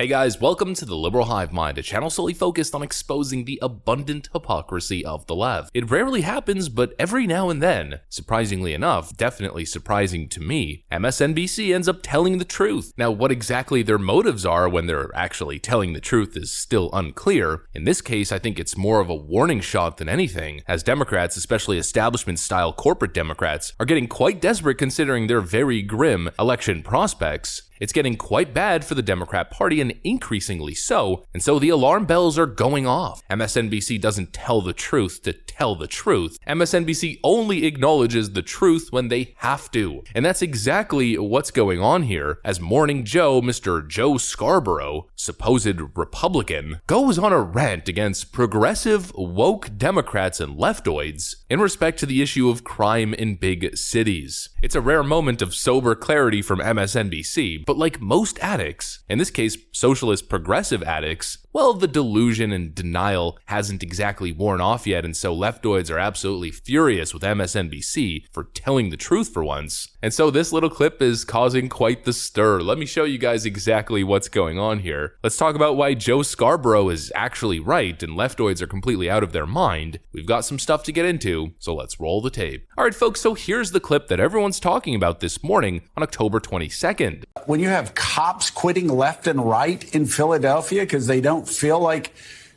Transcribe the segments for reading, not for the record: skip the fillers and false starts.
Hey guys, welcome to the Liberal Hive Mind, a channel solely focused on exposing the abundant hypocrisy of the left. It rarely happens, but every now and then, surprisingly enough, definitely surprising to me, MSNBC ends up telling the truth. Now, what exactly their motives are when they're actually telling the truth is still unclear. In this case, I think it's more of a warning shot than anything, as Democrats, especially establishment-style corporate Democrats, are getting quite desperate considering their very grim election prospects. It's getting quite bad for the Democrat Party, and increasingly so, and so the alarm bells are going off. MSNBC doesn't tell the truth to tell the truth. MSNBC only acknowledges the truth when they have to. And that's exactly what's going on here, as Morning Joe, Mr. Joe Scarborough, supposed Republican, goes on a rant against progressive, woke Democrats and leftoids in respect to the issue of crime in big cities. It's a rare moment of sober clarity from MSNBC, but like most addicts, in this case socialist progressive addicts, well, the delusion and denial hasn't exactly worn off yet, and so leftoids are absolutely furious with MSNBC for telling the truth for once. And so this little clip is causing quite the stir. Let me show you guys exactly what's going on here. Let's talk about why Joe Scarborough is actually right and leftoids are completely out of their mind. We've got some stuff to get into, so let's roll the tape. Alright folks, so here's the clip that everyone's talking about this morning on October 22nd. When you have cops quitting left and right in Philadelphia because they don't feel like,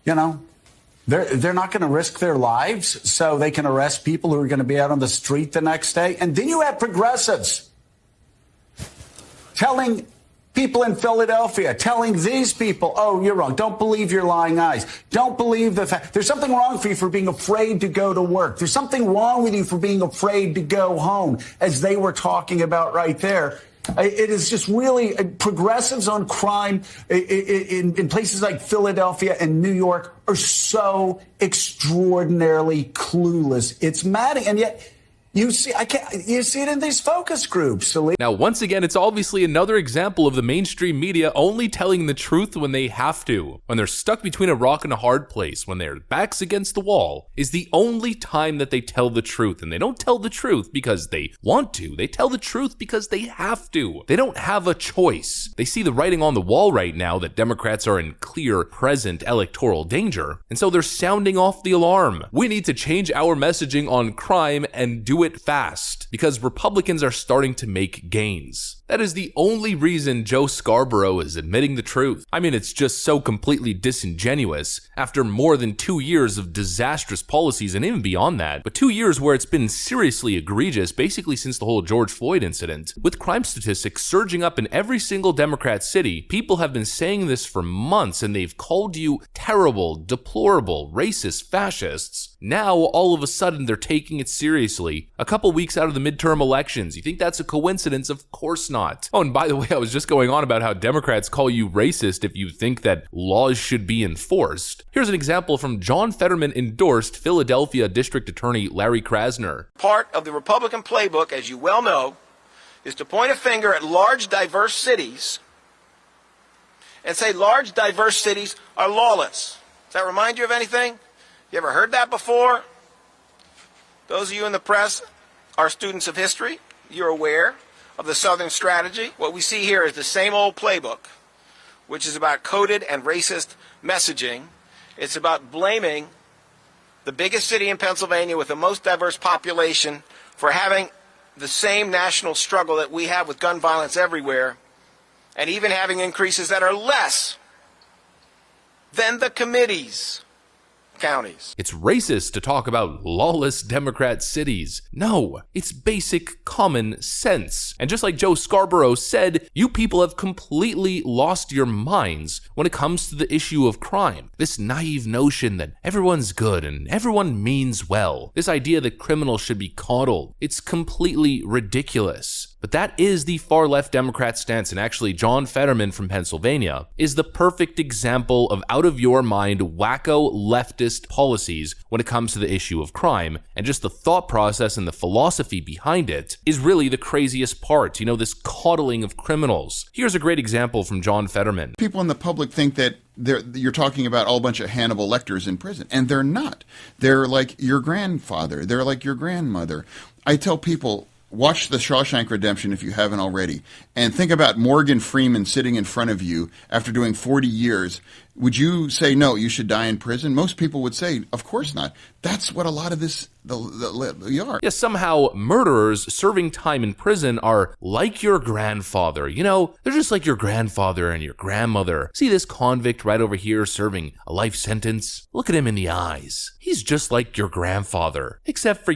they're not going to risk their lives so they can arrest people who are going to be out on the street the next day. And then you have progressives telling people in Philadelphia, telling these people, oh, you're wrong. Don't believe your lying eyes. Don't believe the fact. There's something wrong for you for being afraid to go to work. There's something wrong with you for being afraid to go home, as they were talking about right there. It is just really progressives on crime in places like Philadelphia and New York are so extraordinarily clueless. It's maddening. And yet you see it in these focus groups. Now, once again, it's obviously another example of the mainstream media only telling the truth when they have to. When they're stuck between a rock and a hard place, when their backs against the wall, is the only time that they tell the truth. And they don't tell the truth because they want to. They tell the truth because they have to. They don't have a choice. They see the writing on the wall right now that Democrats are in clear, present electoral danger. And so they're sounding off the alarm. We need to change our messaging on crime and do it fast, because Republicans are starting to make gains. That is the only reason Joe Scarborough is admitting the truth. I mean, it's just so completely disingenuous after more than 2 years of disastrous policies, and even beyond that, but 2 years where it's been seriously egregious, basically since the whole George Floyd incident. With crime statistics surging up in every single Democrat city, people have been saying this for months, and they've called you terrible, deplorable, racist fascists. Now, all of a sudden, they're taking it seriously. A couple weeks out of the midterm elections. You think that's a coincidence? Of course not. Oh, and by the way, I was just going on about how Democrats call you racist if you think that laws should be enforced. Here's an example from John Fetterman-endorsed Philadelphia District Attorney Larry Krasner. Part of the Republican playbook, as you well know, is to point a finger at large, diverse cities and say large, diverse cities are lawless. Does that remind you of anything? You ever heard that before? Those of you in the press are students of history. You're aware of the Southern strategy. What we see here is the same old playbook, which is about coded and racist messaging. It's about blaming the biggest city in Pennsylvania with the most diverse population for having the same national struggle that we have with gun violence everywhere, and even having increases that are less than the committee's counties. It's racist to talk about lawless Democrat cities. No, it's basic common sense. And just like Joe Scarborough said, you people have completely lost your minds when it comes to the issue of crime. This naive notion that everyone's good and everyone means well. This idea that criminals should be coddled. It's completely ridiculous. But that is the far-left Democrat stance, and actually John Fetterman from Pennsylvania is the perfect example of out-of-your-mind, wacko leftist policies when it comes to the issue of crime, and just the thought process and the philosophy behind it is really the craziest part, this coddling of criminals. Here's a great example from John Fetterman. People in the public think that you're talking about all bunch of Hannibal Lecters in prison, and they're not. They're like your grandfather. They're like your grandmother. I tell people, watch The Shawshank Redemption if you haven't already, and think about Morgan Freeman sitting in front of you after doing 40 years. Would you say, no, you should die in prison? Most people would say, of course not. That's what a lot of this are. Yes, somehow murderers serving time in prison are like your grandfather. You know, they're just like your grandfather and your grandmother. See this convict right over here serving a life sentence? Look at him in the eyes. He's just like your grandfather, except for,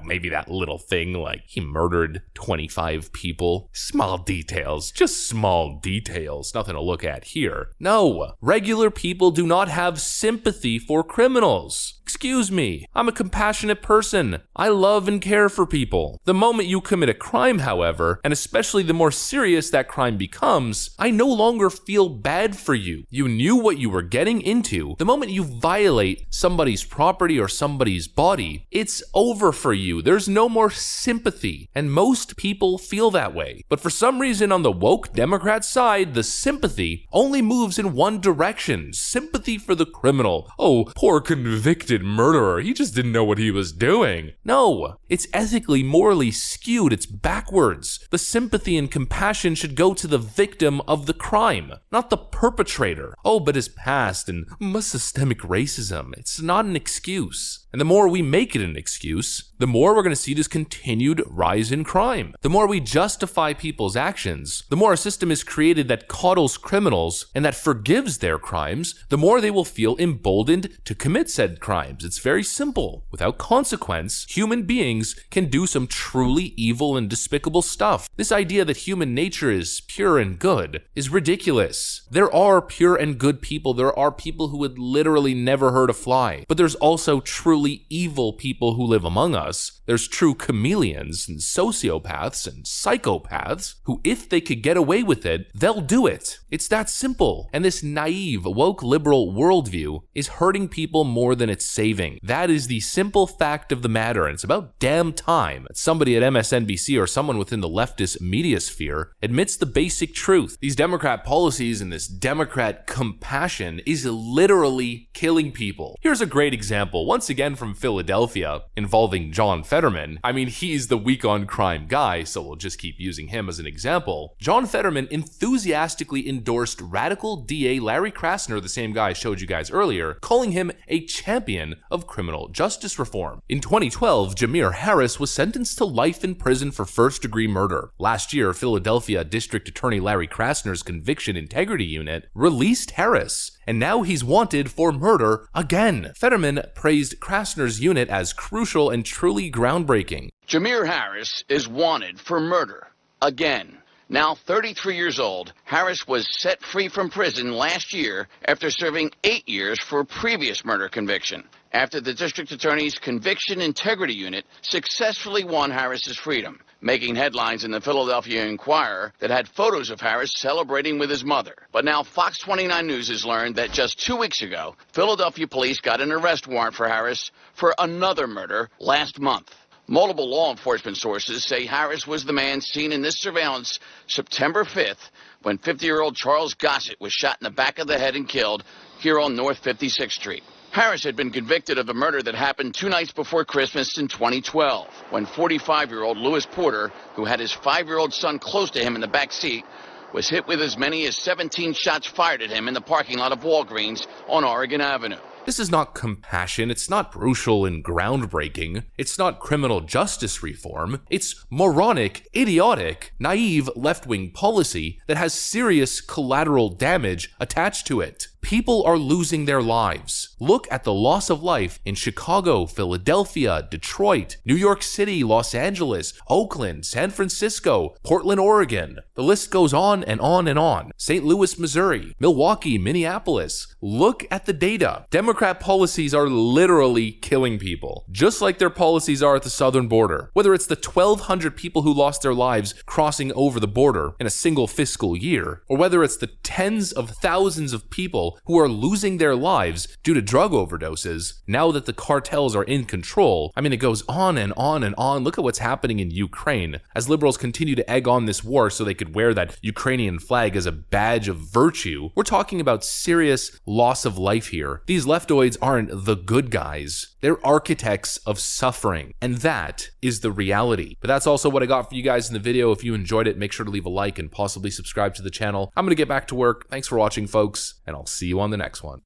maybe that little thing like he murdered 25 people. Small details, just small details, nothing to look at here. No, regular people do not have sympathy for criminals. Excuse me, I'm a compassionate person. I love and care for people. The moment you commit a crime, however, and especially the more serious that crime becomes, I no longer feel bad for you. You knew what you were getting into. The moment you violate somebody's property or somebody's body, it's over for you. There's no more sympathy, and most people feel that way. But for some reason on the woke Democrat side, the sympathy only moves in one direction. Sympathy for the criminal. Oh, poor convicted murderer. He just didn't know what he was doing. No, it's ethically, morally skewed. It's backwards. The sympathy and compassion should go to the victim of the crime, not the perpetrator. Oh, but his past and systemic racism. It's not an excuse. And the more we make it an excuse, the more we're going to see this continued rise in crime. The more we justify people's actions, the more a system is created that coddles criminals and that forgives their crimes, the more they will feel emboldened to commit said crimes. It's very simple. Without consequence, human beings can do some truly evil and despicable stuff. This idea that human nature is pure and good is ridiculous. There are pure and good people. There are people who would literally never hurt a fly. But there's also truly evil people who live among us. There's true chameleons and sociopaths and psychopaths who, if they could get away with it, they'll do it. It's that simple. And this naive, woke liberal worldview is hurting people more than it's saving. That is the simple fact of the matter, and it's about damn time that somebody at MSNBC or someone within the leftist media sphere admits the basic truth. These Democrat policies and this Democrat compassion is literally killing people. Here's a great example, once again from Philadelphia, involving John Fetterman. I mean, he's the weak on crime guy, so we'll just keep using him as an example. John Fetterman enthusiastically endorsed radical DA Larry Krasner, the same guy I showed you guys earlier, calling him a champion of criminal justice reform. In 2012, Jamir Harris was sentenced to life in prison for first-degree murder. Last year, Philadelphia District Attorney Larry Krasner's Conviction Integrity Unit released Harris, and now he's wanted for murder again. Fetterman praised Krasner's unit as crucial and truly groundbreaking. Jamir Harris is wanted for murder again. Now 33 years old, Harris was set free from prison last year after serving 8 years for a previous murder conviction, after the district attorney's Conviction Integrity Unit successfully won Harris's freedom, making headlines in the Philadelphia Inquirer that had photos of Harris celebrating with his mother. But now Fox 29 News has learned that just 2 weeks ago, Philadelphia police got an arrest warrant for Harris for another murder last month. Multiple law enforcement sources say Harris was the man seen in this surveillance September 5th when 50-year-old Charles Gossett was shot in the back of the head and killed here on North 56th Street. Harris had been convicted of a murder that happened 2 nights before Christmas in 2012, when 45-year-old Lewis Porter, who had his 5-year-old son close to him in the back seat, was hit with as many as 17 shots fired at him in the parking lot of Walgreens on Oregon Avenue. This is not compassion, it's not crucial and groundbreaking, it's not criminal justice reform, it's moronic, idiotic, naive left-wing policy that has serious collateral damage attached to it. People are losing their lives. Look at the loss of life in Chicago, Philadelphia, Detroit, New York City, Los Angeles, Oakland, San Francisco, Portland, Oregon. The list goes on and on and on. St. Louis, Missouri, Milwaukee, Minneapolis. Look at the data. Democrat policies are literally killing people, just like their policies are at the southern border. Whether it's the 1,200 people who lost their lives crossing over the border in a single fiscal year, or whether it's the tens of thousands of people who are losing their lives due to drug overdoses now that the cartels are in control. I mean, it goes on and on and on. Look at what's happening in Ukraine as liberals continue to egg on this war so they could wear that Ukrainian flag as a badge of virtue. We're talking about serious loss of life here. These leftoids aren't the good guys. They're architects of suffering, and that is the reality. But that's also what I got for you guys in the video. If you enjoyed it, make sure to leave a like and possibly subscribe to the channel. I'm gonna get back to work. Thanks for watching, folks, and I'll see you on the next one.